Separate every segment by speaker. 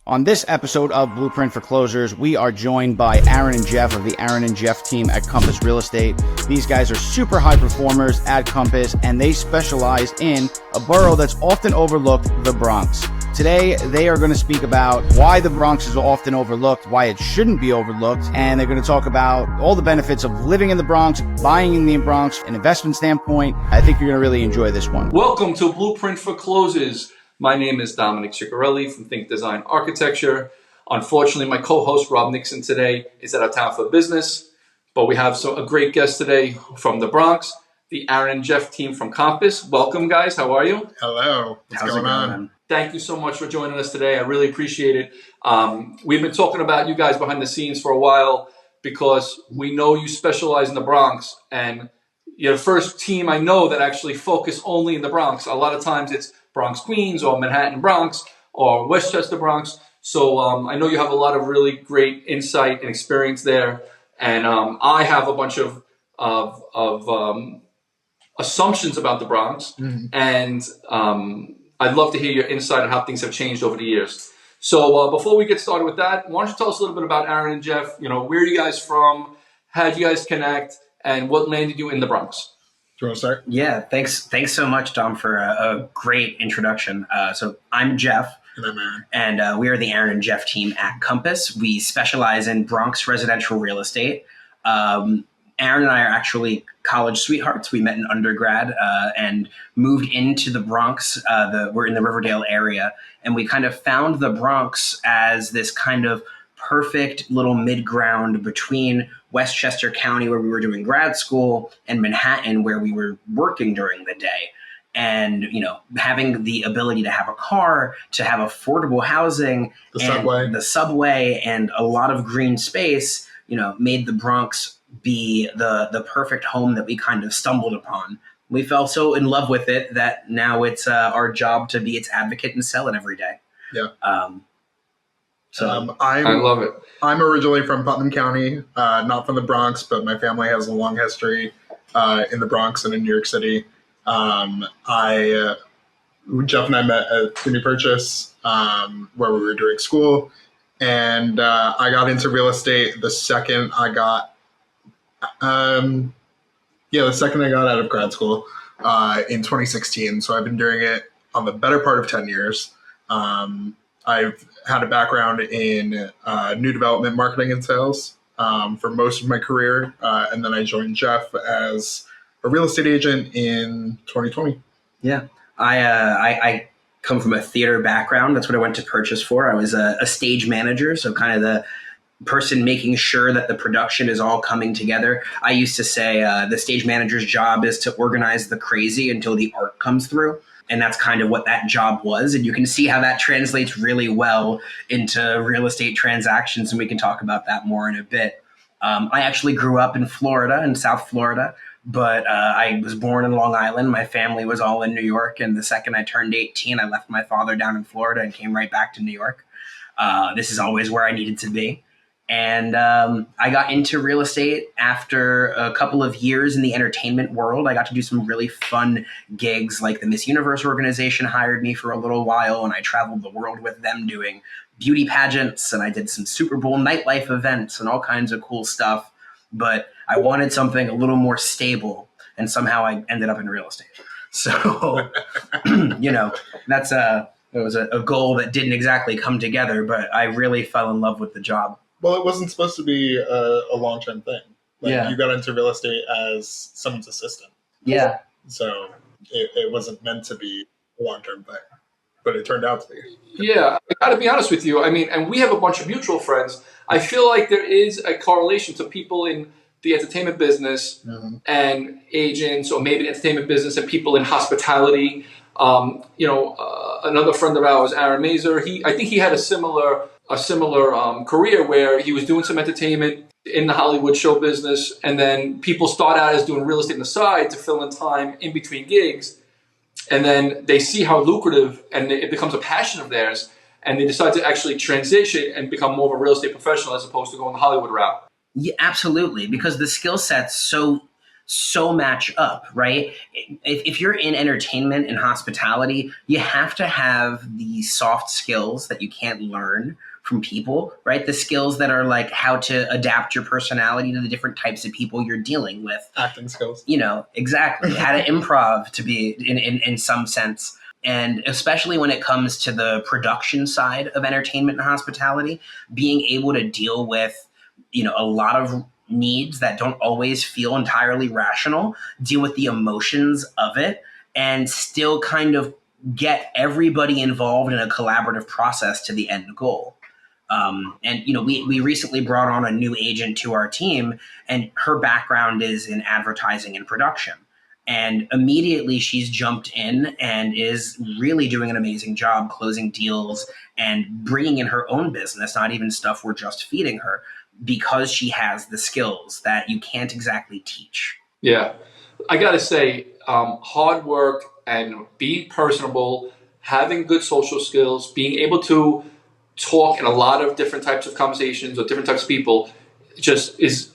Speaker 1: On this episode of Blueprint for Closers, we are joined by Aaron and Jeff of the Aaron and Jeff team at Compass Real Estate. These guys are super high performers at Compass, and they specialize in a borough that's often overlooked, the Bronx. Today, they are going to speak about why the Bronx is often overlooked, why it shouldn't be overlooked, and they're going to talk about all the benefits of living in the Bronx, buying in the Bronx, an investment standpoint. I think you're going to really enjoy this one.
Speaker 2: Welcome to Blueprint for Closers. My name is Dominic Ciccarelli from Think Design Architecture. Unfortunately, my co-host Rob Nixon today is out of town for business, but we have a great guest today from the Bronx, the Aaron and Jeff team from Compass. Welcome, guys. How are you?
Speaker 3: Hello. What's going on?
Speaker 2: Thank you so much for joining us today. I really appreciate it. We've been talking about you guys behind the scenes for a while because we know you specialize in the Bronx, and you're the first team I know that actually focus only in the Bronx. A lot of times it's Bronx, Queens, or Manhattan, Bronx, or Westchester, Bronx. So I know you have a lot of really great insight and experience there. And I have a bunch of assumptions about the Bronx. Mm-hmm. And I'd love to hear your insight on how things have changed over the years. So before we get started with that, why don't you tell us a little bit about Aaron and Jeff? You know, where are you guys from? How did you guys connect? And what landed you in the Bronx?
Speaker 3: Do you want to start?
Speaker 4: Yeah, thanks so much, Dom, for a great introduction. So I'm Jeff.
Speaker 3: And I'm Aaron.
Speaker 4: And we are the Aaron and Jeff team at Compass. We specialize in Bronx residential real estate. Aaron and I are actually college sweethearts. We met in undergrad and moved into the Bronx. We're in the Riverdale area. And we kind of found the Bronx as this kind of perfect little mid-ground between Westchester County, where we were doing grad school, and Manhattan, where we were working during the day. And, you know, having the ability to have a car, to have affordable housing, the subway, and a lot of green space, you know, made the Bronx be the perfect home that we kind of stumbled upon. We fell so in love with it that now it's our job to be its advocate and sell it every day.
Speaker 3: Yeah.
Speaker 2: I love it.
Speaker 3: I'm originally from Putnam County, not from the Bronx, but my family has a long history in the Bronx and in New York City. Jeff and I met at New Purchase, where we were doing school, and I got into real estate the second I got out of grad school in 2016. So I've been doing it on the better part of 10 years. I've had a background in new development, marketing, and sales for most of my career. And then I joined Jeff as a real estate agent in 2020.
Speaker 4: Yeah. I come from a theater background. That's what I went to Purchase for. I was a stage manager, so kind of the person making sure that the production is all coming together. I used to say the stage manager's job is to organize the crazy until the art comes through. And that's kind of what that job was. And you can see how that translates really well into real estate transactions. And we can talk about that more in a bit. I actually grew up in Florida, in South Florida, but I was born in Long Island. My family was all in New York. And the second I turned 18, I left my father down in Florida and came right back to New York. This is always where I needed to be. And I got into real estate after a couple of years in the entertainment world. I got to do some really fun gigs, like the Miss Universe organization hired me for a little while, and I traveled the world with them doing beauty pageants, and I did some Super Bowl nightlife events and all kinds of cool stuff. But I wanted something a little more stable, and somehow I ended up in real estate. So, you know, it was a goal that didn't exactly come together, but I really fell in love with the job.
Speaker 3: Well, it wasn't supposed to be a long-term thing. You got into real estate as someone's assistant.
Speaker 4: Yeah.
Speaker 3: So it wasn't meant to be a long-term thing, but it turned out to be.
Speaker 2: Yeah, I got to be honest with you. I mean, and we have a bunch of mutual friends. I feel like there is a correlation to people in the entertainment business and agents, or maybe the entertainment business and people in hospitality. Another friend of ours, Aaron Mazer, I think he had a similar career where he was doing some entertainment in the Hollywood show business, and then people start out as doing real estate on the side to fill in time in between gigs, and then they see how lucrative and it becomes a passion of theirs, and they decide to actually transition and become more of a real estate professional as opposed to going the Hollywood route.
Speaker 4: Yeah, absolutely, because the skill set's so match up, right? If you're in entertainment and hospitality, you have to have the soft skills that you can't learn from people, right? The skills that are like how to adapt your personality to the different types of people you're dealing with.
Speaker 3: Acting skills.
Speaker 4: Exactly. How to improv to be in some sense. And especially when it comes to the production side of entertainment and hospitality, being able to deal with, a lot of needs that don't always feel entirely rational, deal with the emotions of it, and still kind of get everybody involved in a collaborative process to the end goal. We recently brought on a new agent to our team, and her background is in advertising and production. And immediately she's jumped in and is really doing an amazing job closing deals and bringing in her own business, not even stuff we're just feeding her, because she has the skills that you can't exactly teach.
Speaker 2: Yeah. I got to say, hard work and being personable, having good social skills, being able to talk in a lot of different types of conversations with different types of people just it's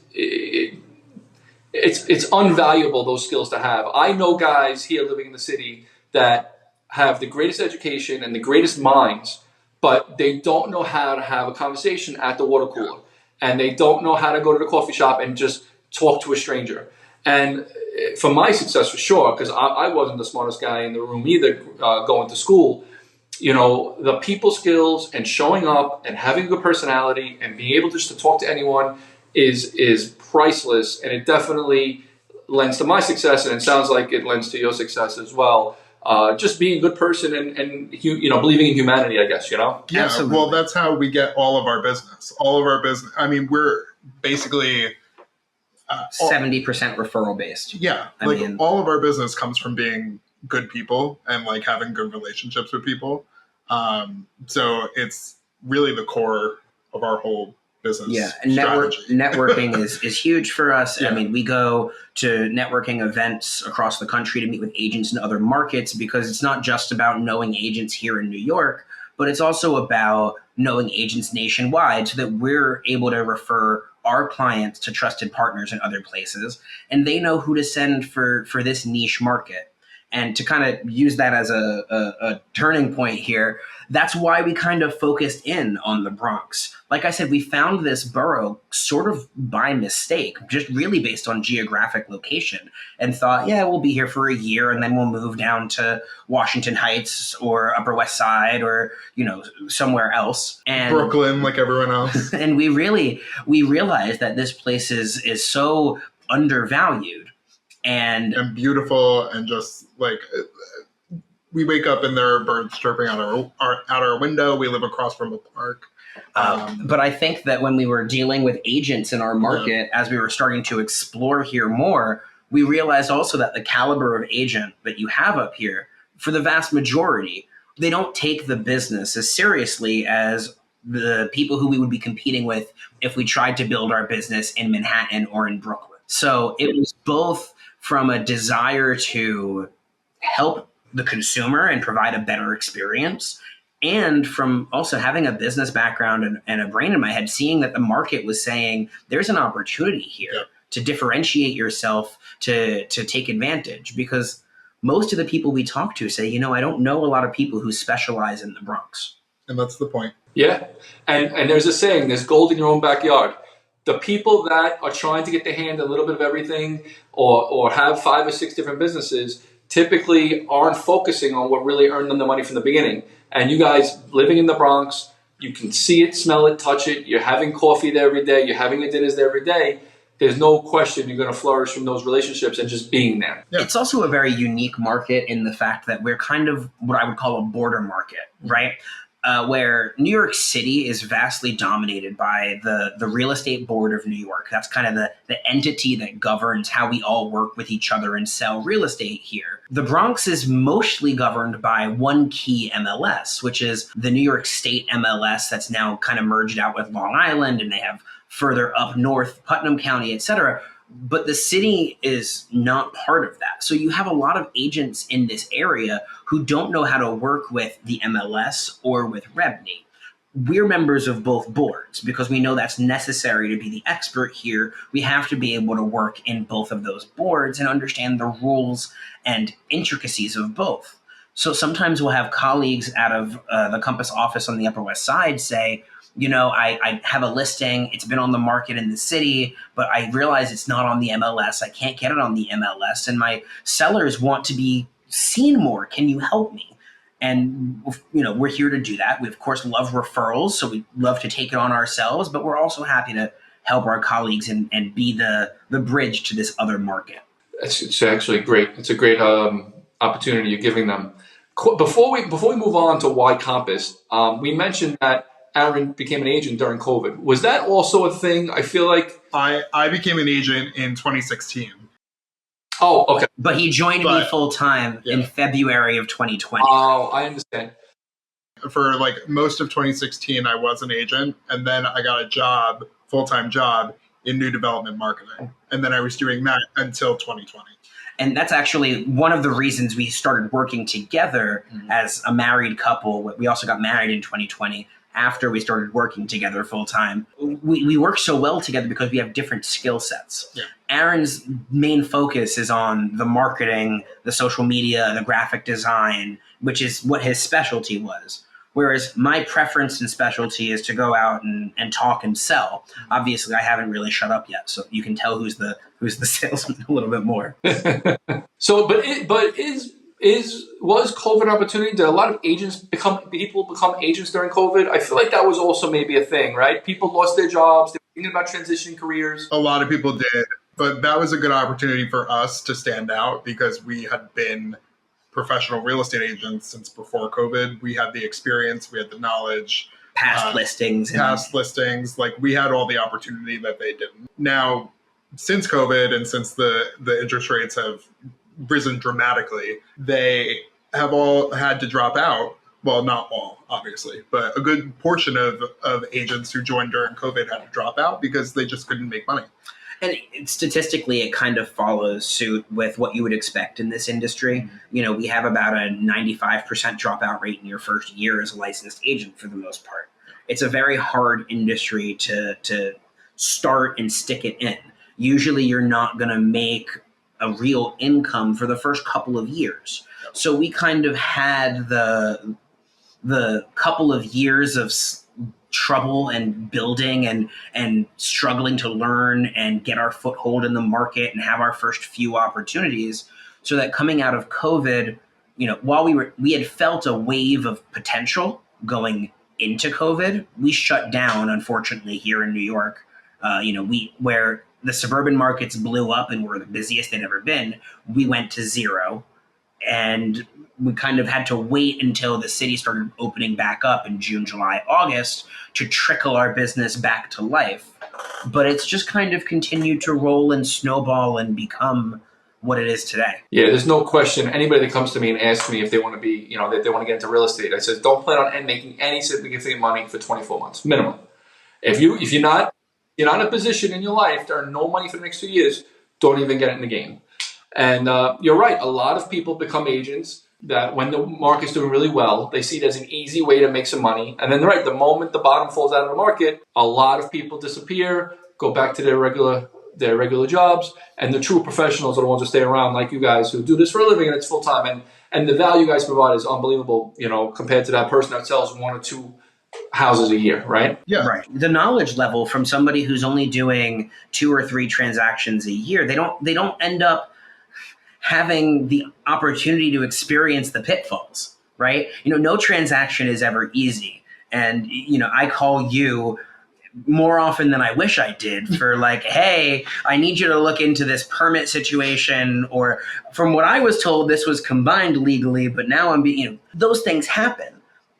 Speaker 2: unvaluable, those skills to have. I know guys here living in the city that have the greatest education and the greatest minds, but they don't know how to have a conversation at the water cooler, and they don't know how to go to the coffee shop and just talk to a stranger. And for my success, for sure, because I wasn't the smartest guy in the room either, going to school, the people skills and showing up and having a good personality and being able just to talk to anyone is priceless, and it definitely lends to my success, and it sounds like it lends to your success as well. Just being a good person and believing in humanity, I guess. Yeah.
Speaker 4: Absolutely.
Speaker 3: Well, that's how we get all of our business. I mean, we're basically
Speaker 4: 70% referral based.
Speaker 3: Yeah, all of our business comes from being good people and like having good relationships with people. So it's really the core of our whole business.
Speaker 4: Yeah, and networking is huge for us. Yeah. I mean, we go to networking events across the country to meet with agents in other markets, because it's not just about knowing agents here in New York, but it's also about knowing agents nationwide, so that we're able to refer our clients to trusted partners in other places, and they know who to send for this niche market. And to kind of use that as a turning point here, that's why we kind of focused in on the Bronx. Like I said, we found this borough sort of by mistake, just really based on geographic location, and thought, we'll be here for a year and then we'll move down to Washington Heights or Upper West Side or, somewhere else. And
Speaker 3: Brooklyn, like everyone else.
Speaker 4: And we realized that this place is so undervalued. And
Speaker 3: beautiful, and just like we wake up and there are birds chirping out our window. We live across from a park.
Speaker 4: But I think that when we were dealing with agents in our market, as we were starting to explore here more, we realized also that the caliber of agent that you have up here, for the vast majority, they don't take the business as seriously as the people who we would be competing with if we tried to build our business in Manhattan or in Brooklyn. So it was both from a desire to help the consumer and provide a better experience, and from also having a business background and a brain in my head, seeing that the market was saying there's an opportunity here to differentiate yourself, to take advantage, because most of the people we talk to say, I don't know a lot of people who specialize in the Bronx.
Speaker 3: And that's the point.
Speaker 2: Yeah. And there's a saying, there's gold in your own backyard. The people that are trying to get their hand in a little bit of everything, or have 5 or 6 different businesses, typically aren't focusing on what really earned them the money from the beginning. And you guys living in the Bronx, you can see it, smell it, touch it. You're having coffee there every day. You're having your dinners there every day. There's no question you're going to flourish from those relationships and just being there.
Speaker 4: Yeah. It's also a very unique market in the fact that we're kind of what I would call a border market, right? Where New York City is vastly dominated by the Real Estate Board of New York. That's kind of the entity that governs how we all work with each other and sell real estate here. The Bronx is mostly governed by one key MLS, which is the New York State MLS that's now kind of merged out with Long Island, and they have further up north, Putnam County, et cetera. But the city is not part of that. So you have a lot of agents in this area who don't know how to work with the MLS or with REBNY. we're members of both boards because we know that's necessary to be the expert here. We have to be able to work in both of those boards and understand the rules and intricacies of both. So sometimes we'll have colleagues out of the Compass office on the Upper West Side say, I have a listing. It's been on the market in the city, but I realize it's not on the MLS. I can't get it on the MLS, and my sellers want to be seen more. Can you help me? And we're here to do that. We of course love referrals, so we love to take it on ourselves, but we're also happy to help our colleagues and be the bridge to this other market.
Speaker 2: It's actually great. It's a great opportunity you're giving them. Before we move on to why Compass, we mentioned that Aaron became an agent during COVID. Was that also a thing? I feel like
Speaker 3: I became an agent in 2016.
Speaker 2: Oh, okay.
Speaker 4: But he joined me full time in February of 2020.
Speaker 2: Oh, I understand.
Speaker 3: For like most of 2016, I was an agent, and then I got a full-time job in new development marketing, and then I was doing that until 2020.
Speaker 4: And that's actually one of the reasons we started working together as a married couple. We also got married in 2020 after we started working together full time. We work so well together because we have different skill sets. Yeah. Aaron's main focus is on the marketing, the social media, the graphic design, which is what his specialty was. Whereas my preference and specialty is to go out and talk and sell. Obviously, I haven't really shut up yet, so you can tell who's the salesman a little bit more.
Speaker 2: So, was COVID an opportunity? Did a lot of people become agents during COVID? I feel like that was also maybe a thing, right? People lost their jobs. They were thinking about transitioning careers.
Speaker 3: A lot of people did, but that was a good opportunity for us to stand out because we had been professional real estate agents since before COVID. We had the experience, we had the knowledge.
Speaker 4: Past listings.
Speaker 3: Like we had all the opportunity that they didn't. Now, since COVID and since the interest rates have risen dramatically, they have all had to drop out. Well, not all, obviously, but a good portion of agents who joined during COVID had to drop out because they just couldn't make money.
Speaker 4: And statistically, it kind of follows suit with what you would expect in this industry. We have about a 95% dropout rate in your first year as a licensed agent for the most part. It's a very hard industry to start and stick it in. Usually you're not going to make a real income for the first couple of years. So we kind of had the couple of years of trouble and building and struggling to learn and get our foothold in the market and have our first few opportunities, so that coming out of COVID, while we had felt a wave of potential going into COVID, we shut down, unfortunately, here in New York. Where the suburban markets blew up and were the busiest they'd ever been, we went to zero. And we kind of had to wait until the city started opening back up in June, July, August to trickle our business back to life. But it's just kind of continued to roll and snowball and become what it is today.
Speaker 2: Yeah, there's no question. Anybody that comes to me and asks me if they want to be, that they want to get into real estate, I said, don't plan on making any significant money for 24 months, minimum. If you're not in a position in your life to earn no money for the next 2 years, don't even get in the game. And you're right. A lot of people become agents that when the market's doing really well, they see it as an easy way to make some money. And then, the moment the bottom falls out of the market, a lot of people disappear, go back to their regular jobs. And the true professionals are the ones who stay around, like you guys who do this for a living and it's full time. And the value you guys provide is unbelievable, compared to that person that sells 1 or 2 houses a year, right?
Speaker 3: Yeah.
Speaker 4: Right. The knowledge level from somebody who's only doing 2 or 3 transactions a year, they don't end up having the opportunity to experience the pitfalls, right? No transaction is ever easy. And, I call you more often than I wish I did for like, hey, I need you to look into this permit situation, or from what I was told, this was combined legally, but now I'm being, those things happen.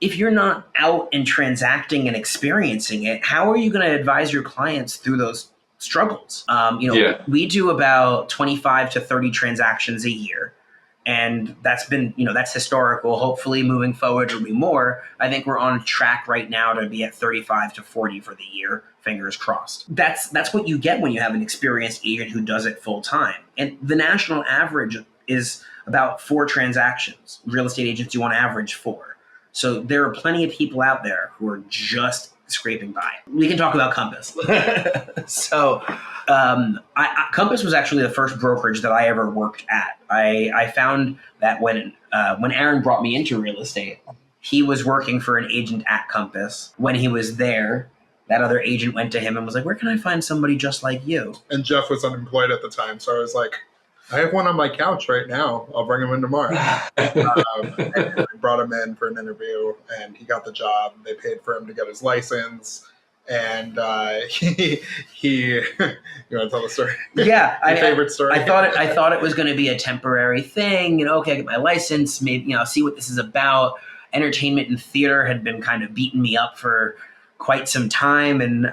Speaker 4: If you're not out and transacting and experiencing it, how are you going to advise your clients through those struggles? We do about 25 to 30 transactions a year. And that's been, that's historical. Hopefully moving forward will be more. I think we're on track right now to be at 35 to 40 for the year. Fingers crossed. That's what you get when you have an experienced agent who does it full time. And the national average is about 4 transactions. Real estate agents do on average 4. So there are plenty of people out there who are just scraping by. We can talk about Compass. So Compass was actually the first brokerage that I ever worked at. I found that when Aaron brought me into real estate, he was working for an agent at Compass. When he was there, that other agent went to him and was like, where can I find somebody just like you?
Speaker 3: And Jeff was unemployed at the time. So I was like, I have one on my couch right now. I'll bring him in tomorrow. And I brought him in for an interview, and he got the job. They paid for him to get his license. And you want to tell the story?
Speaker 4: Yeah,
Speaker 3: Your favorite story?
Speaker 4: I thought it was going to be a temporary thing. Okay, I get my license. Maybe see what this is about. Entertainment and theater had been kind of beating me up for quite some time, and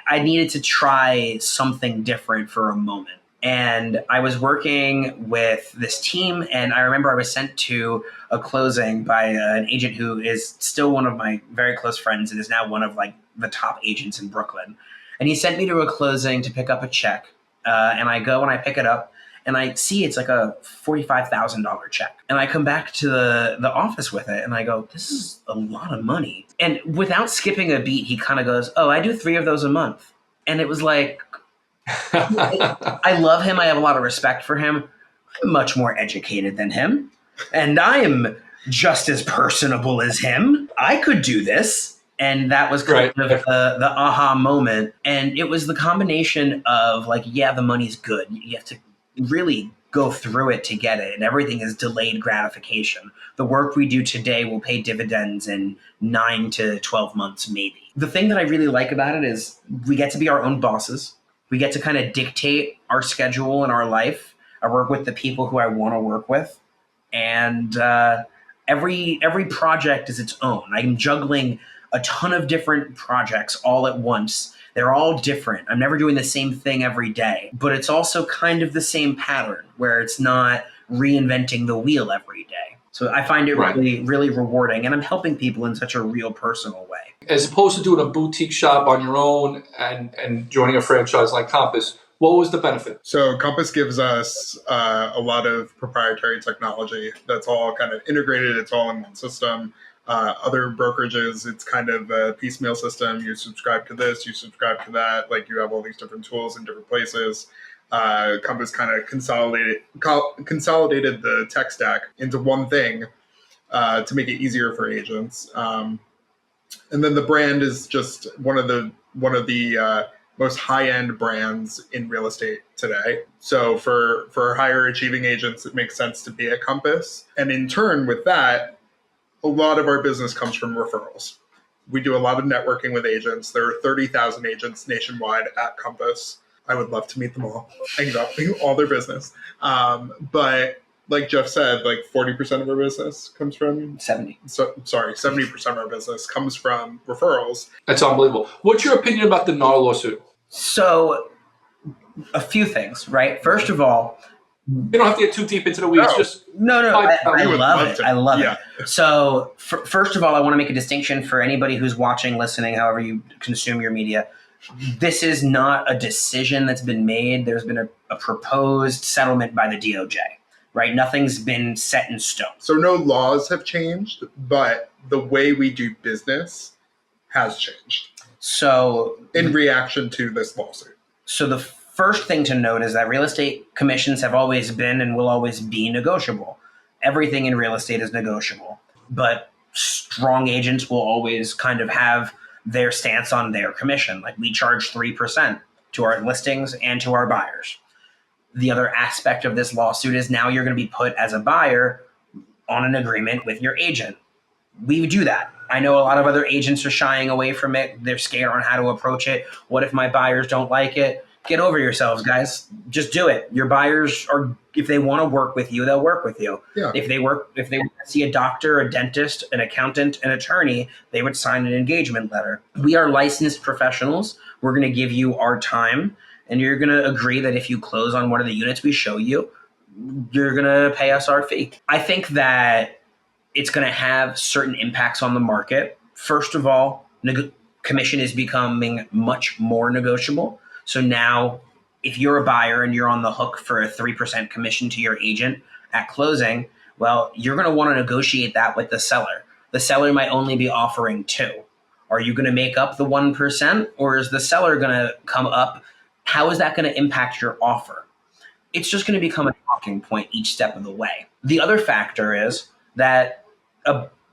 Speaker 4: I needed to try something different for a moment. And I was working with this team, and I remember I was sent to a closing by an agent who is still one of my very close friends and is now one of the top agents in Brooklyn. And he sent me to a closing to pick up a check. And I go and I pick it up, and I see it's like a $45,000 check. And I come back to the office with it, and I go, this is a lot of money. And without skipping a beat, he kind of goes, oh, I do 3 of those a month. And it was like, I love him. I have a lot of respect for him. I'm much more educated than him. And I am just as personable as him. I could do this. And that was kind of the aha moment. And it was the combination of the money's good. You have to really go through it to get it. And everything is delayed gratification. The work we do today will pay dividends in 9 to 12 months, maybe. The thing that I really like about it is we get to be our own bosses. We get to kind of dictate our schedule and our life. I work with the people who I want to work with. And every project is its own. I'm juggling a ton of different projects all at once. They're all different. I'm never doing the same thing every day. But it's also kind of the same pattern where it's not reinventing the wheel every day. So I find it really, really rewarding. And I'm helping people in such a real personal way.
Speaker 2: As opposed to doing a boutique shop on your own and joining a franchise like Compass, what was the benefit?
Speaker 3: So Compass gives us a lot of proprietary technology that's all kind of integrated. It's all in one system. Other brokerages, it's kind of a piecemeal system. You subscribe to this, you subscribe to that. You have all these different tools in different places. Compass kind of consolidated the tech stack into one thing to make it easier for agents. And then the brand is just one of the most high-end brands in real estate today. So for higher achieving agents, it makes sense to be at Compass. And in turn with that, a lot of our business comes from referrals. We do a lot of networking with agents. There are 30,000 agents nationwide at Compass. I would love to meet them all and go all their business. But like Jeff said, 40% of our business comes from 70% of our business comes from referrals.
Speaker 2: That's unbelievable. What's your opinion about the NAR lawsuit?
Speaker 4: So a few things, right? First of all,
Speaker 2: you don't have to get too deep into the weeds.
Speaker 4: No. I love it. I love
Speaker 3: it.
Speaker 4: So first of all, I want to make a distinction for anybody who's watching, listening, however you consume your media. This is not a decision that's been made. There's been a proposed settlement by the DOJ. Right? Nothing's been set in stone.
Speaker 3: So no laws have changed, but the way we do business has changed.
Speaker 4: So
Speaker 3: in reaction to this lawsuit.
Speaker 4: So the first thing to note is that real estate commissions have always been and will always be negotiable. Everything in real estate is negotiable, but strong agents will always kind of have their stance on their commission. We charge 3% to our listings and to our buyers. The other aspect of this lawsuit is now you're going to be put as a buyer on an agreement with your agent. We do that. I know a lot of other agents are shying away from it. They're scared on how to approach it. What if my buyers don't like it? Get over yourselves, guys. Just do it. Your buyers are, if they want to work with you, they'll work with you.
Speaker 3: Yeah.
Speaker 4: If they want to see a doctor, a dentist, an accountant, an attorney, they would sign an engagement letter. We are licensed professionals. We're going to give you our time. And you're going to agree that if you close on one of the units we show you, you're going to pay us our fee. I think that it's going to have certain impacts on the market. First of all, commission is becoming much more negotiable. So now if you're a buyer and you're on the hook for a 3% commission to your agent at closing, well, you're going to want to negotiate that with the seller. The seller might only be offering 2. Are you going to make up the 1%, or is the seller going to come up? How is that going to impact your offer? It's just going to become a talking point each step of the way. The other factor is that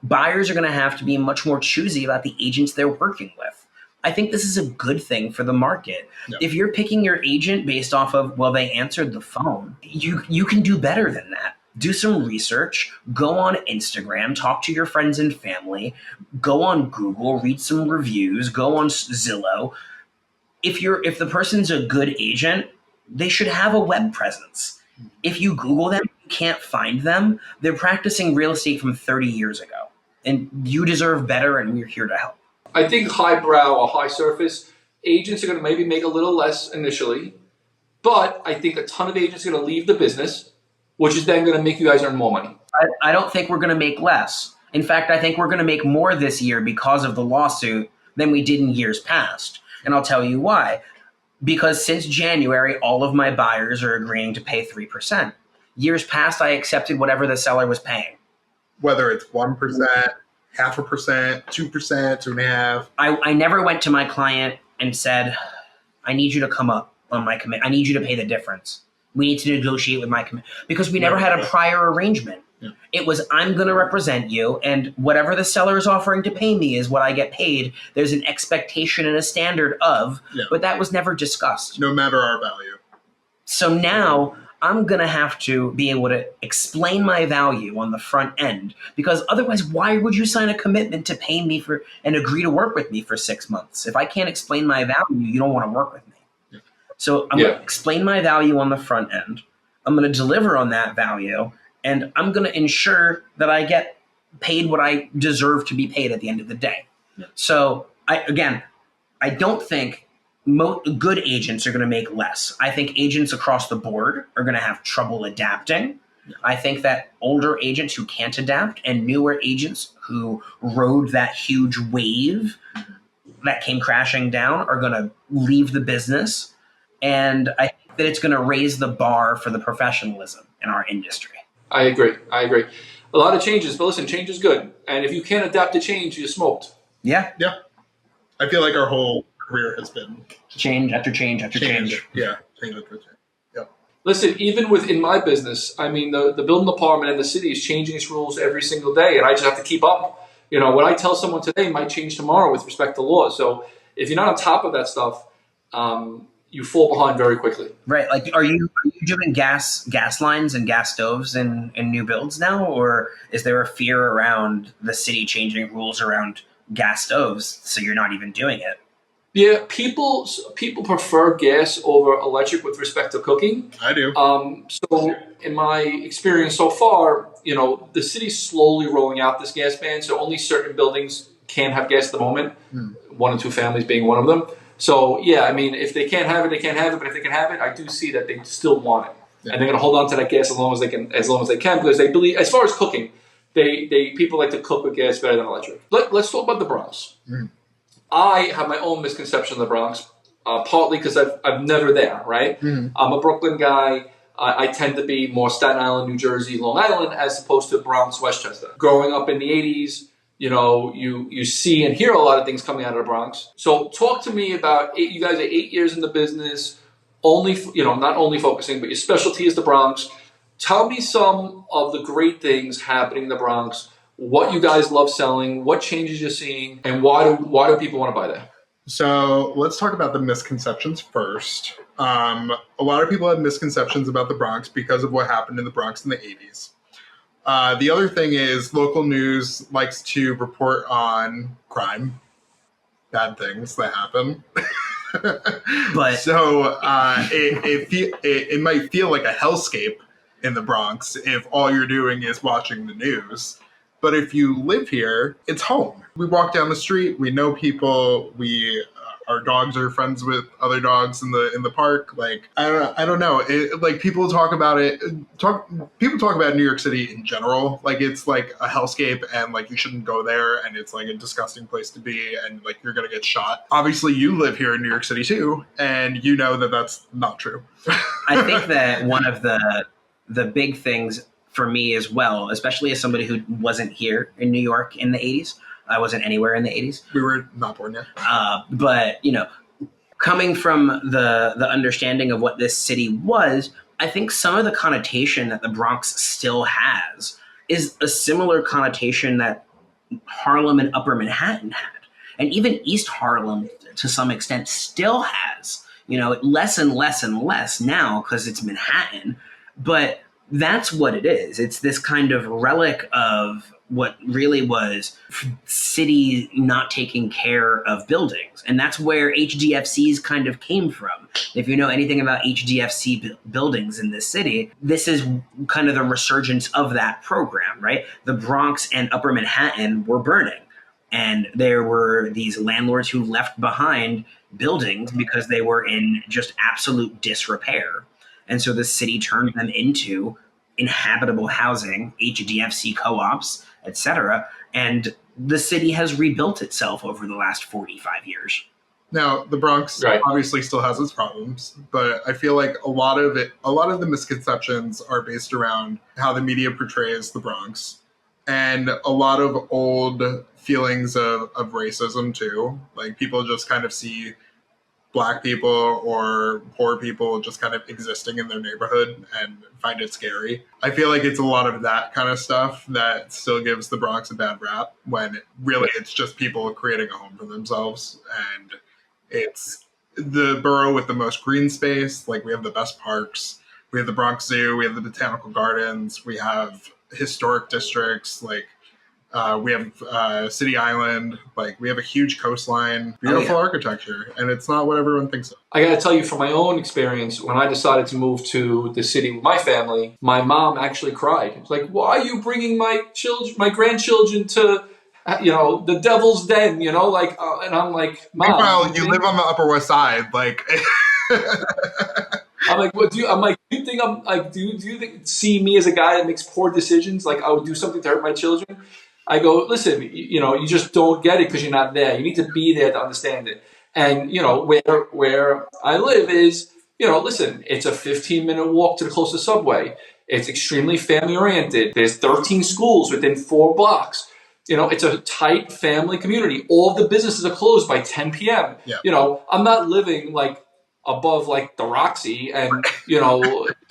Speaker 4: buyers are going to have to be much more choosy about the agents they're working with. I think this is a good thing for the market.
Speaker 3: Yeah.
Speaker 4: If you're picking your agent based off of, well, they answered the phone, you can do better than that. Do some research, go on Instagram, talk to your friends and family, go on Google, read some reviews, go on Zillow. If the person's a good agent, they should have a web presence. If you Google them, you can't find them. They're practicing real estate from 30 years ago, and you deserve better, and we're here to help.
Speaker 2: I think highbrow or high surface agents are going to maybe make a little less initially, but I think a ton of agents are going to leave the business, which is then going to make you guys earn more money.
Speaker 4: I don't think we're going to make less. In fact, I think we're going to make more this year because of the lawsuit than we did in years past. And I'll tell you why. Because since January, all of my buyers are agreeing to pay 3%. Years past, I accepted whatever the seller was paying.
Speaker 3: Whether it's 1%, 0.5%, 2%, 2.5%.
Speaker 4: I never went to my client and said, I need you to come up on my commit. I need you to pay the difference. We need to negotiate with my commit. Because we never had a prior arrangement.
Speaker 3: Yeah.
Speaker 4: It was, I'm going to represent you, and whatever the seller is offering to pay me is what I get paid. There's an expectation and a standard of, but that was never discussed.
Speaker 3: No matter our value.
Speaker 4: So now I'm going to have to be able to explain my value on the front end, because otherwise, why would you sign a commitment to pay me for and agree to work with me for 6 months? If I can't explain my value, you don't want to work with me.
Speaker 3: Yeah.
Speaker 4: So I'm going to explain my value on the front end. I'm going to deliver on that value, and I'm going to ensure that I get paid what I deserve to be paid at the end of the day.
Speaker 3: Yeah.
Speaker 4: So I don't think good agents are going to make less. I think agents across the board are going to have trouble adapting. Yeah. I think that older agents who can't adapt and newer agents who rode that huge wave that came crashing down are going to leave the business. And I think that it's going to raise the bar for the professionalism in our industry.
Speaker 2: I agree. A lot of changes, but listen, change is good. And if you can't adapt to change, you're smoked.
Speaker 4: Yeah.
Speaker 3: Yeah. I feel like our whole career has been
Speaker 4: change after change after change.
Speaker 3: Yeah, change after change. Yep.
Speaker 2: Listen, even within my business, I mean, the building department and the city is changing its rules every single day, and I just have to keep up. You know, what I tell someone today might change tomorrow with respect to law. So if you're not on top of that stuff, you fall behind very quickly.
Speaker 4: Right. Like, are you doing gas lines and gas stoves in new builds now, or is there a fear around the city changing rules around gas stoves, so you're not even doing it?
Speaker 2: Yeah, people prefer gas over electric with respect to cooking.
Speaker 3: I do.
Speaker 2: So in my experience so far, you know, the city's slowly rolling out this gas ban, so only certain buildings can have gas at the moment, 1 and 2 families being one of them. So yeah, I mean, if they can't have it, they can't have it. But if they can have it, I do see that they still want it, and they're going to hold on to that gas as long as they can, because they believe, as far as cooking, people like to cook with gas better than electric. Let's talk about the Bronx. I have my own misconception of the Bronx, partly because I'm never there, right? I'm a Brooklyn guy. I tend to be more Staten Island, New Jersey, Long Island, as opposed to Bronx, Westchester. Growing up in the 80s, you know, you see and hear a lot of things coming out of the Bronx. So talk to me about, you guys are 8 years in the business, not only focusing, but your specialty is the Bronx. Tell me some of the great things happening in the Bronx, what you guys love selling, what changes you're seeing, and why do people want to buy there?
Speaker 3: So let's talk about the misconceptions first. A lot of people have misconceptions about the Bronx because of what happened in the Bronx in the 80s. The other thing is local news likes to report on crime, bad things that happen.
Speaker 4: But
Speaker 3: so it might feel like a hellscape in the Bronx if all you're doing is watching the news. But if you live here, it's home. We walk down the street, we know people, our dogs are friends with other dogs in the park. Like, I don't know. People talk about it. People talk about New York City in general. Like, it's like a hellscape, and like you shouldn't go there, and it's like a disgusting place to be, and like you're gonna get shot. Obviously, you live here in New York City too, and you know that that's not true.
Speaker 4: I think that one of the big things for me as well, especially as somebody who wasn't here in New York in the 80s. I wasn't anywhere in the 80s.
Speaker 3: We were not born yet.
Speaker 4: But, coming from the understanding of what this city was, I think some of the connotation that the Bronx still has is a similar connotation that Harlem and Upper Manhattan had. And even East Harlem, to some extent, still has, less and less and less now because it's Manhattan. But that's what it is. It's this kind of relic of what really was city not taking care of buildings. And that's where HDFCs kind of came from. If you know anything about HDFC buildings in this city, this is kind of the resurgence of that program, right? The Bronx and Upper Manhattan were burning. And there were these landlords who left behind buildings because they were in just absolute disrepair. And so the city turned them into inhabitable housing, HDFC co-ops, etc. And the city has rebuilt itself over the last 45 years.
Speaker 3: Now, the Bronx obviously still has its problems, but I feel like a lot of the misconceptions are based around how the media portrays the Bronx, and a lot of old feelings of racism too. Like, people just kind of see Black people or poor people just kind of existing in their neighborhood and find it scary. I feel like it's a lot of that kind of stuff that still gives the Bronx a bad rap, when really it's just people creating a home for themselves. And it's the borough with the most green space. Like, we have the best parks. We have the Bronx Zoo. We have the Botanical Gardens. We have historic districts. Like, we have City Island. Like, we have a huge coastline, beautiful architecture, and it's not what everyone thinks of.
Speaker 2: I got to tell you from my own experience, when I decided to move to the city with my family, my mom actually cried. It's like, why are you bringing my grandchildren to, the devil's den, and I'm like, Mom.
Speaker 3: Meanwhile, you live on the Upper West Side, like.
Speaker 2: I'm like, what do you think I'm like, do you think, see me as a guy that makes poor decisions? Like, I would do something to hurt my children? I go, listen, you just don't get it because you're not there. You need to be there to understand it. And, where I live is, listen, it's a 15-minute walk to the closest subway. It's extremely family oriented. There's 13 schools within 4 blocks. It's a tight family community. All of the businesses are closed by 10 p.m.
Speaker 3: Yeah.
Speaker 2: I'm not living above the Roxy and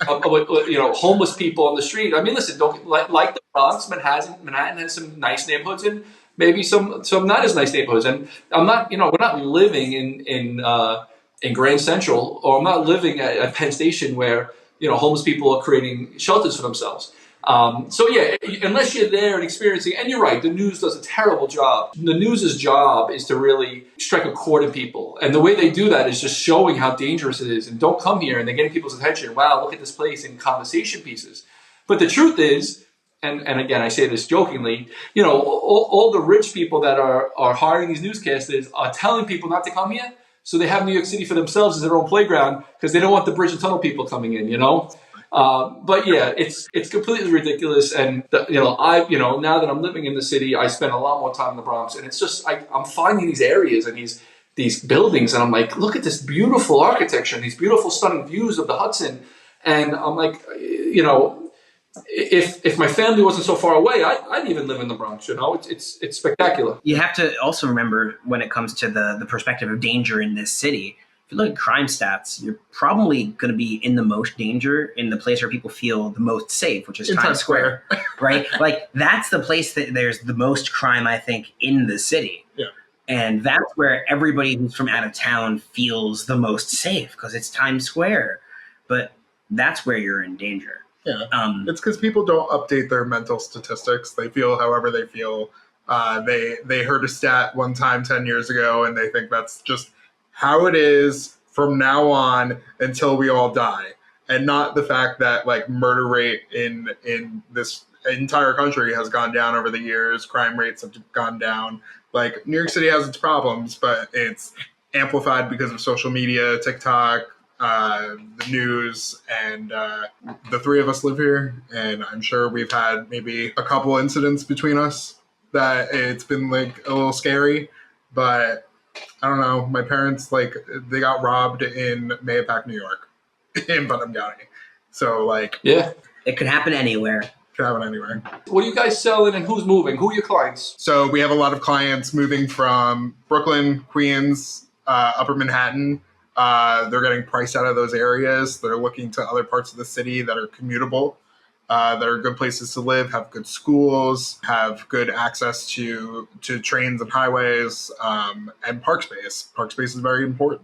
Speaker 2: homeless people on the street. I mean, listen, don't like the Bronx, Manhattan has some nice neighborhoods and maybe some not as nice neighborhoods. And I'm not, we're not living in Grand Central, or I'm not living at Penn Station where homeless people are creating shelters for themselves. So yeah, unless you're there and experiencing, and you're right, the news does a terrible job. The news's job is to really strike a chord in people. And the way they do that is just showing how dangerous it is. And don't come here, and they're getting people's attention. Wow, look at this place in conversation pieces. But the truth is, and again, I say this jokingly, all the rich people that are hiring these newscasters are telling people not to come here. So they have New York City for themselves as their own playground because they don't want the bridge and tunnel people coming in, But yeah, it's completely ridiculous. And now that I'm living in the city, I spend a lot more time in the Bronx, and it's just I'm finding these areas and these buildings, and I'm like, look at this beautiful architecture and these beautiful, stunning views of the Hudson, and I'm like, if my family wasn't so far away, I'd even live in the Bronx. It's spectacular.
Speaker 4: You have to also remember, when it comes to the perspective of danger in this city, if you look at crime stats, you're probably going to be in the most danger in the place where people feel the most safe, which is Times Square, right? Like, that's the place that there's the most crime, I think, in the city.
Speaker 3: Yeah. And
Speaker 4: that's where everybody who's from out of town feels the most safe, because it's Times Square. But that's where you're in danger.
Speaker 3: Yeah. It's because people don't update their mental statistics. They feel however they feel. They heard a stat one time 10 years ago, and they think that's just how it is from now on until we all die, and not the fact that murder rate in this entire country has gone down over the years. Crime rates have gone down. New York City has its problems, but it's amplified because of social media, TikTok, the news, and the three of us live here, and I'm sure we've had maybe a couple incidents between us that it's been a little scary, but I don't know. My parents, they got robbed in Mahopac, New York, in Putnam County. So,
Speaker 2: yeah,
Speaker 4: it could happen anywhere.
Speaker 3: Could have it anywhere.
Speaker 2: What are you guys selling and who's moving? Who are your clients?
Speaker 3: So we have a lot of clients moving from Brooklyn, Queens, Upper Manhattan. They're getting priced out of those areas. They're looking to other parts of the city that are commutable, that are good places to live, have good schools, have good access to trains and highways, and park space. Park space is very important.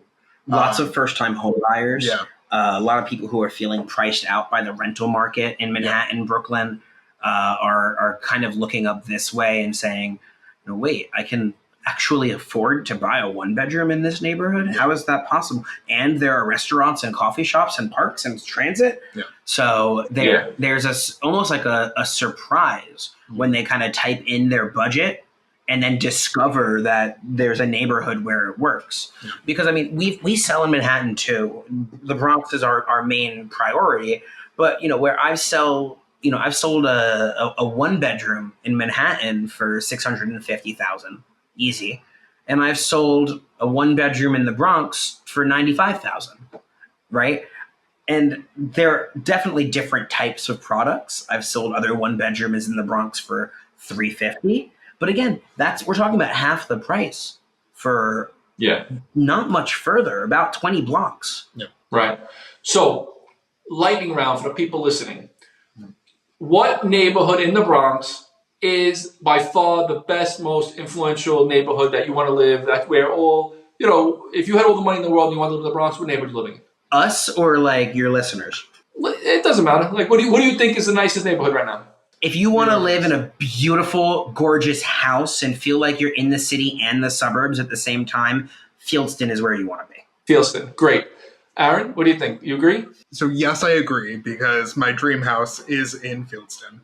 Speaker 4: Lots of first-time home buyers.
Speaker 3: Yeah.
Speaker 4: A lot of people who are feeling priced out by the rental market in Manhattan, Brooklyn, are kind of looking up this way and saying, no, wait, I can actually afford to buy a one-bedroom in this neighborhood? How is that possible? And there are restaurants and coffee shops and parks and transit.
Speaker 3: Yeah.
Speaker 4: So there's almost like a surprise when they kind of type in their budget and then discover that there's a neighborhood where it works. Yeah. Because, I mean, we sell in Manhattan too. The Bronx is our main priority. But, where I've sold a one-bedroom in Manhattan for $650,000, easy. And I've sold a one-bedroom in the Bronx for $95,000, right? And they're definitely different types of products. I've sold other one-bedrooms in the Bronx for $350,000. But again, we're talking about half the price for not much further, about 20 blocks.
Speaker 3: Yeah.
Speaker 2: Right. So, lightning round for the people listening. What neighborhood in the Bronx is by far the best, most influential neighborhood that you want to live? That's where if you had all the money in the world and you want to live in the Bronx, what neighborhood are you living in?
Speaker 4: Us or like your listeners?
Speaker 2: It doesn't matter. Like, what do you think is the nicest neighborhood right now?
Speaker 4: If you want to live in a beautiful, gorgeous house and feel like you're in the city and the suburbs at the same time, Fieldston is where you want to be.
Speaker 2: Fieldston, great. Aaron, what do you think? You agree?
Speaker 3: So yes, I agree, because my dream house is in Fieldston.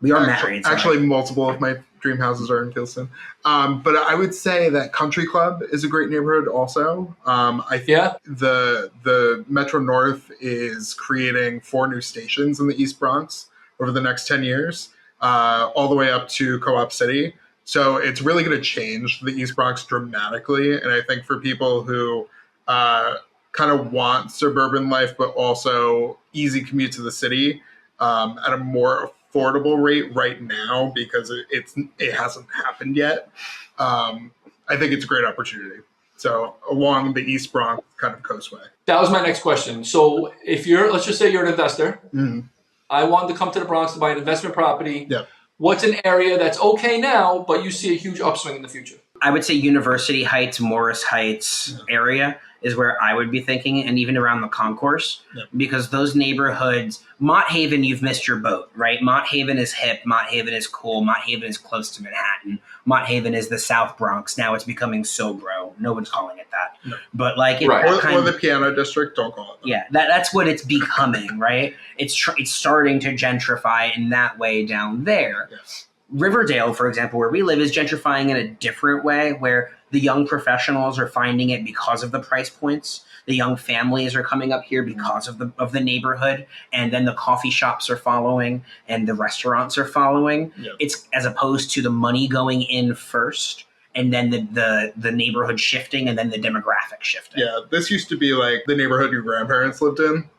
Speaker 4: We are married.
Speaker 3: Actually, multiple of my dream houses are in Fieldston. But I would say that Country Club is a great neighborhood also. I think the Metro North is creating 4 new stations in the East Bronx over the next 10 years, all the way up to Co-op City. So it's really going to change the East Bronx dramatically. And I think for people who kind of want suburban life, but also easy commute to the city at a more affordable rate right now, because it hasn't happened yet. I think it's a great opportunity. So along the East Bronx kind of coastway.
Speaker 2: That was my next question. So if let's just say you're an investor. Mm-hmm. I wanted to come to the Bronx to buy an investment property.
Speaker 3: Yeah.
Speaker 2: What's an area that's okay now, but you see a huge upswing in the future?
Speaker 4: I would say University Heights, Morris Heights area is where I would be thinking, and even around the concourse, because those neighborhoods, Mott Haven, you've missed your boat, right? Mott Haven is hip. Mott Haven is cool. Mott Haven is close to Manhattan. Mott Haven is the South Bronx. Now it's becoming SoBro. No one's calling it that. No. But like,
Speaker 3: or the Piano District, don't call it that.
Speaker 4: Yeah, that's what it's becoming, right? It's starting to gentrify in that way down there. Yes. Riverdale, for example, where we live, is gentrifying in a different way, where the young professionals are finding it because of the price points. The young families are coming up here because of the neighborhood, and then the coffee shops are following, and the restaurants are following. Yep. It's as opposed to the money going in first, and then the neighborhood shifting, and then the demographic shifting.
Speaker 3: Yeah, this used to be like the neighborhood your grandparents lived in,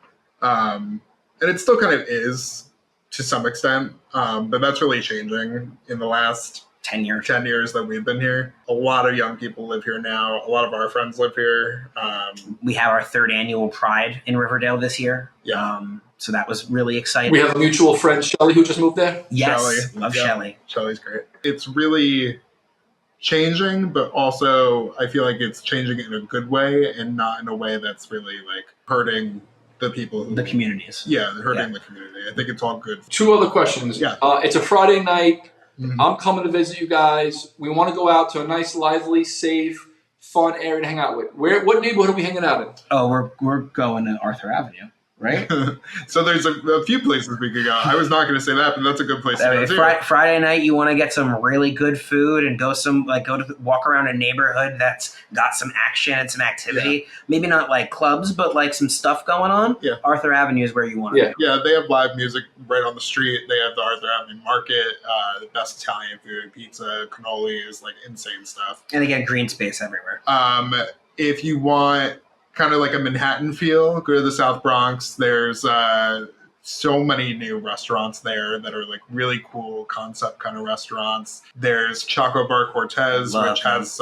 Speaker 3: and it still kind of is to some extent, but that's really changing in the last
Speaker 4: 10 years.
Speaker 3: 10 years that we've been here. A lot of young people live here now. A lot of our friends live here.
Speaker 4: We have our 3rd annual Pride in Riverdale this year.
Speaker 3: Yeah.
Speaker 4: So that was really exciting.
Speaker 2: We have a mutual friend, Shelly, who just moved there.
Speaker 4: Yes,
Speaker 3: Shelly.
Speaker 4: Love Shelly.
Speaker 3: Shelly's great. It's really changing, but also I feel like it's changing in a good way and not in a way that's really like hurting the people
Speaker 4: the communities.
Speaker 3: Yeah, hurting the community. I think it's all good.
Speaker 2: 2 other questions.
Speaker 3: Yeah.
Speaker 2: It's a Friday night. Mm-hmm. I'm coming to visit you guys. We want to go out to a nice, lively, safe, fun area to hang out with. What neighborhood are we hanging out in?
Speaker 4: Oh, we're going to Arthur Avenue, right?
Speaker 3: So there's a few places we could go. I was not going to say that, but that's a good place to go too.
Speaker 4: Friday night, you want to get some really good food and go to walk around a neighborhood that's got some action and some activity. Yeah. Maybe not like clubs, but like some stuff going on.
Speaker 3: Yeah.
Speaker 4: Arthur Avenue is where you want to go.
Speaker 3: Yeah, they have live music right on the street. They have the Arthur Avenue Market, the best Italian food, pizza, cannolis, like insane stuff.
Speaker 4: And again, green space everywhere.
Speaker 3: If you want kind of like a Manhattan feel, go to the South Bronx. There's so many new restaurants there that are like really cool concept kind of restaurants. There's Choco Bar Cortez, which has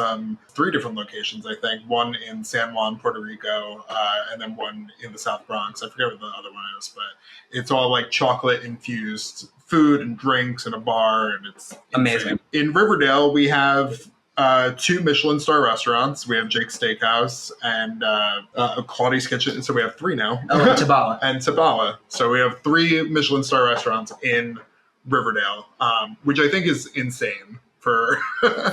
Speaker 3: 3 different locations, I think. One in San Juan, Puerto Rico, and then one in the South Bronx. I forget what the other one is, but it's all like chocolate infused food and drinks and a bar, and it's
Speaker 4: amazing.
Speaker 3: In Riverdale, we have 2 Michelin star restaurants. We have Jake's Steakhouse and Claudia's Kitchen. So we have 3 now.
Speaker 4: Oh, and Tabala.
Speaker 3: And Tabala. So we have 3 Michelin star restaurants in Riverdale, which I think is insane for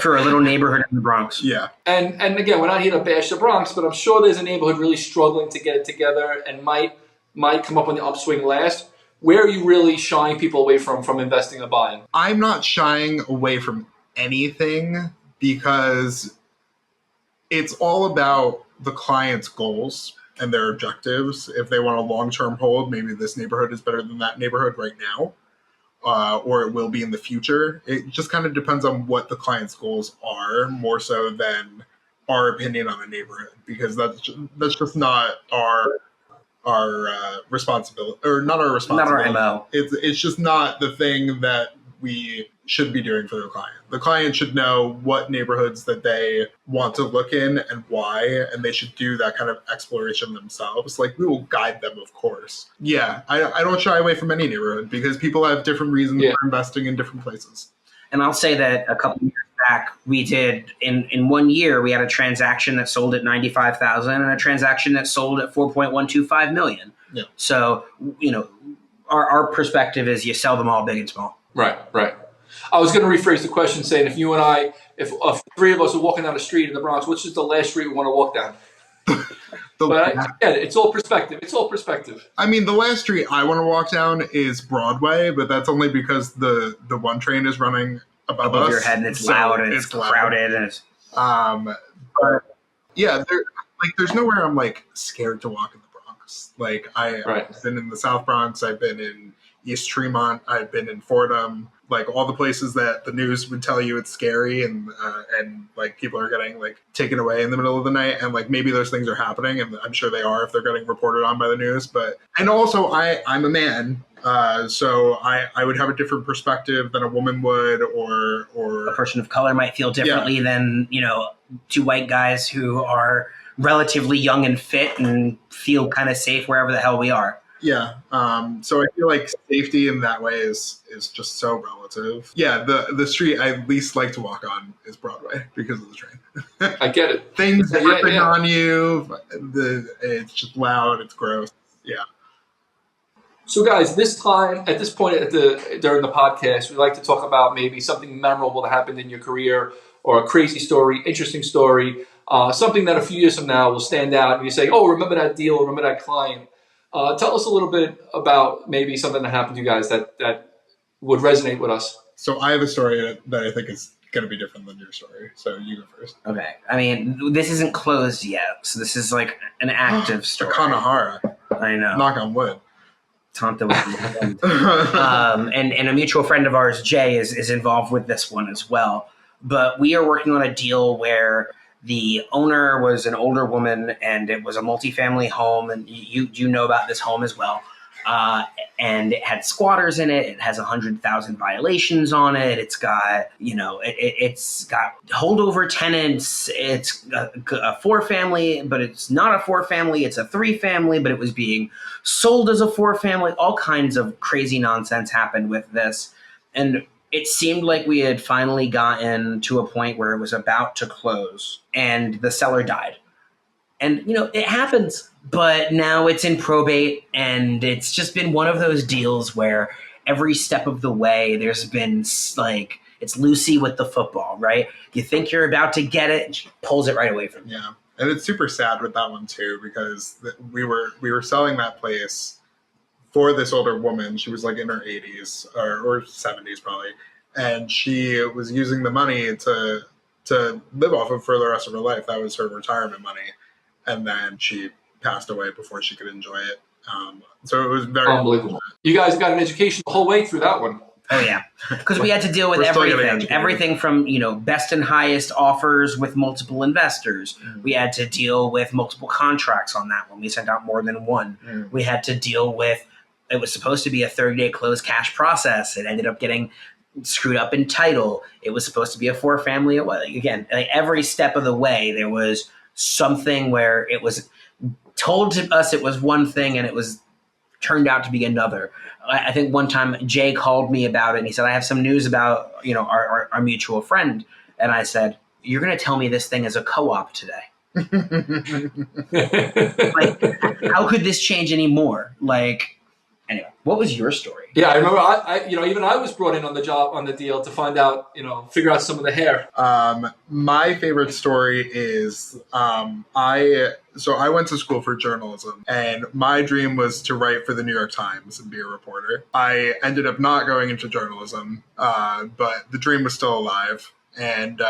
Speaker 4: for a little neighborhood in the Bronx.
Speaker 3: Yeah.
Speaker 2: And again, we're not here to bash the Bronx, but I'm sure there's a neighborhood really struggling to get it together and might come up on the upswing last. Where are you really shying people away from investing or buying?
Speaker 3: I'm not shying away from anything because it's all about the client's goals and their objectives. If they want a long-term hold, maybe this neighborhood is better than that neighborhood right now, or it will be in the future. It just kind of depends on what the client's goals are, more so than our opinion on the neighborhood, because that's just not our responsibility, or not our responsibility.
Speaker 4: Not our MO.
Speaker 3: It's just not the thing that we should be doing for the client. The client should know what neighborhoods that they want to look in and why, and they should do that kind of exploration themselves. Like, we will guide them, of course. Yeah, I don't shy away from any neighborhood because people have different reasons for investing in different places.
Speaker 4: And I'll say that a couple years back, we did in 1 year, we had a transaction that sold at $95,000 and a transaction that sold at $4.125 million.
Speaker 3: Yeah.
Speaker 4: So, our perspective is you sell them all big and small.
Speaker 2: Right. I was going to rephrase the question saying, if you and I, if 3 of us are walking down the street in the Bronx, which is the last street we want to walk down? But I get it. It's all perspective.
Speaker 3: I mean, the last street I want to walk down is Broadway, but that's only because the one train is running above us.
Speaker 4: Your head, and it's loud, and it's crowded, and it's.
Speaker 3: But yeah, there's nowhere I'm like scared to walk in the Bronx. Like I've been in the South Bronx, I've been in East Tremont, I've been in Fordham. Like all the places that the news would tell you it's scary and like people are getting like taken away in the middle of the night, and like maybe those things are happening, and I'm sure they are if they're getting reported on by the news. But and also I'm a man, so I would have a different perspective than a woman would, or
Speaker 4: a person of color might feel differently than 2 white guys who are relatively young and fit and feel kind of safe wherever the hell we are.
Speaker 3: Yeah. So I feel like safety in that way is just so relative. Yeah. The street I least like to walk on is Broadway because of the train.
Speaker 2: I get it.
Speaker 3: Things dripping on you. It's just loud. It's gross. Yeah.
Speaker 2: So guys, at this point during the podcast, we like to talk about maybe something memorable that happened in your career, or a crazy story, interesting story, something that a few years from now will stand out and you say, oh, remember that deal, remember that client. Tell us a little bit about maybe something that happened to you guys that would resonate with us.
Speaker 3: So I have a story that I think is going to be different than your story. So you go first.
Speaker 4: Okay. I mean, this isn't closed yet. So this is like an active story.
Speaker 3: Kanahara.
Speaker 4: I know.
Speaker 3: Knock on wood.
Speaker 4: Tanta and a mutual friend of ours, Jay, is involved with this one as well. But we are working on a deal where the owner was an older woman, and it was a multifamily home, and you know about this home as well. And it had squatters in it. It has 100,000 violations on it. It's got, it's got holdover tenants. It's a 4-family, but it's not a 4-family. It's a 3-family, but it was being sold as a 4-family. All kinds of crazy nonsense happened with this. And it seemed like we had finally gotten to a point where it was about to close, and the seller died. And, it happens, but now it's in probate, and it's just been one of those deals where every step of the way there's been like, it's Lucy with the football, right? You think you're about to get it, and she pulls it right away from you.
Speaker 3: Yeah. And it's super sad with that one too, because we were selling that place for this older woman. She was like in her 80s or 70s probably. And she was using the money to live off of for the rest of her life. That was her retirement money. And then she passed away before she could enjoy it. So it was very
Speaker 2: unbelievable. You guys got an education the whole way through that one.
Speaker 4: Oh, yeah. Because we had to deal with everything. Everything from, best and highest offers with multiple investors. Mm. We had to deal with multiple contracts on that one. We sent out more than one. Mm. We had to deal with it was supposed to be a 30-day closed cash process. It ended up getting screwed up in title. It was supposed to be a 4-family. Again, like every step of the way, there was something where it was told to us it was one thing and it was turned out to be another. I think one time Jay called me about it and he said, I have some news about, our mutual friend. And I said, you're going to tell me this thing is a co-op today. Like, how could this change anymore? Like, anyway, what was your story?
Speaker 2: Yeah, I remember. Even I was brought in on the deal to find out, figure out some of the hair.
Speaker 3: My favorite story is I went to school for journalism, and my dream was to write for the New York Times and be a reporter. I ended up not going into journalism, but the dream was still alive. And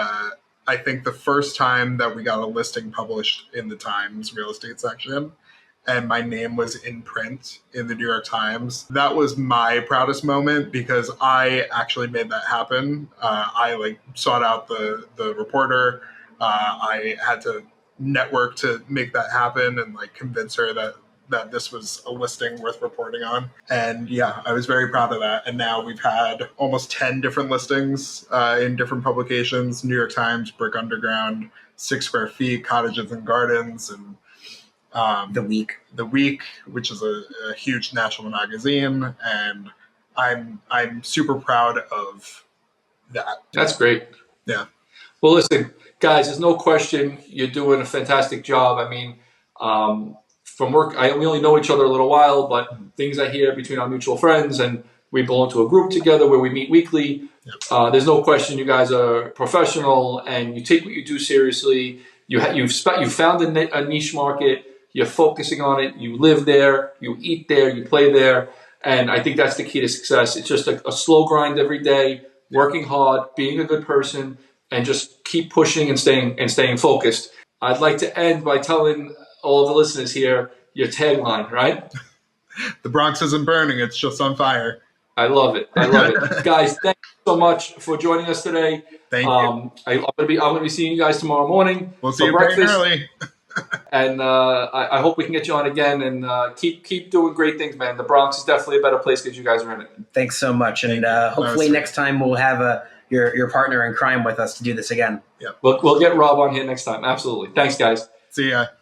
Speaker 3: I think the first time that we got a listing published in the Times real estate section, and my name was in print in the New York Times, that was my proudest moment because I actually made that happen. I sought out the reporter. I had to network to make that happen and convince her that this was a listing worth reporting on. And yeah, I was very proud of that. And now we've had almost 10 different listings in different publications: New York Times, Brick Underground, 6 Square Feet, Cottages and Gardens, and The Week, which is a huge national magazine, and I'm super proud of that.
Speaker 2: That's great.
Speaker 3: Yeah.
Speaker 2: Well, listen, guys, there's no question you're doing a fantastic job. I mean, from work, we only know each other a little while, but things I hear between our mutual friends, and we belong to a group together where we meet weekly. Yep. There's no question you guys are professional, and you take what you do seriously. You've found a niche market. You're focusing on it. You live there. You eat there. You play there. And I think that's the key to success. It's just a slow grind every day, working hard, being a good person, and just keep pushing and staying focused. I'd like to end by telling all of the listeners here your tagline, right?
Speaker 3: The Bronx isn't burning. It's just on fire.
Speaker 2: I love it. Guys, thank you so much for joining us today.
Speaker 3: Thank you.
Speaker 2: I'm gonna be seeing you guys tomorrow morning.
Speaker 3: We'll see you bright and early.
Speaker 2: And I hope we can get you on again, and keep doing great things, man. The Bronx is definitely a better place because you guys are in it.
Speaker 4: Thanks so much, and hopefully next time we'll have your partner in crime with us to do this again.
Speaker 3: Yeah,
Speaker 2: we'll get Rob on here next time. Absolutely. Thanks, guys.
Speaker 3: See ya.